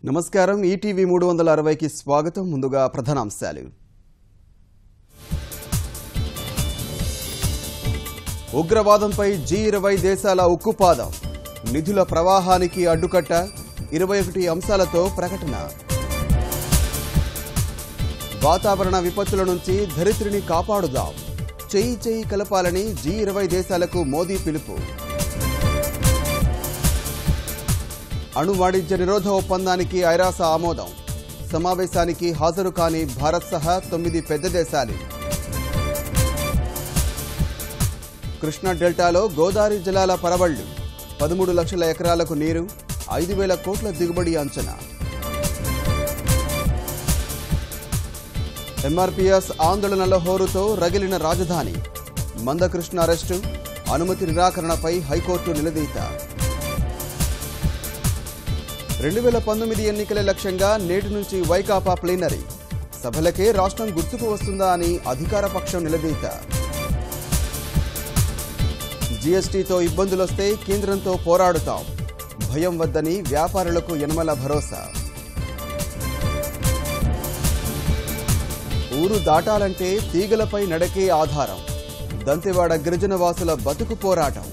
నమస్కారం ఈటీవీ 360కి స్వాగతం. ముందుగా ప్రధానాంశాలు. ఉగ్రవాదంపై G20 దేశాల ఉక్కుపాదం, నిధుల ప్రవాహానికి అడ్డుకట్ట, 21 అంశాలతో ప్రకటన. వాతావరణ విపత్తుల నుంచి ధరిత్రిని కాపాడుదాం, చేయి చేయి కలపాలని G20 దేశాలకు మోదీ పిలుపు. అణు వాణిజ్య నిరోధ ఒప్పందానికి ఐరాస ఆమోదం, సమావేశానికి హాజరు కాని భారత్ సహా 9 పెద్ద దేశాలు. కృష్ణా డెల్టాలో గోదావరి జలాల పరవళ్లు, 13 లక్షల ఎకరాలకు నీరు, 5,000 కోట్ల దిగుబడి అంచనా. ఎంఆర్పీఎస్ ఆందోళనల హోరుతో రగిలిన రాజధాని, మందకృష్ణ అరెస్టు, అనుమతి నిరాకరణపై హైకోర్టు నిలదీత. 2019 ఎన్నికల లక్ష్యంగా నేటి నుంచి వైకాపా ప్లీనరీ, సభలకే రాష్ట్రం గుర్తుకు వస్తుందా అని అధికార పక్షం నిలదీత. జీఎస్టీతో ఇబ్బందులొస్తే కేంద్రంతో పోరాడుతాం, భయం వద్దని వ్యాపారులకు యనమల భరోసా. ఊరు దాటాలంటే తీగలపై నడకే ఆధారం, దంతెవాడ గిరిజన వాసుల బతుకు పోరాటం.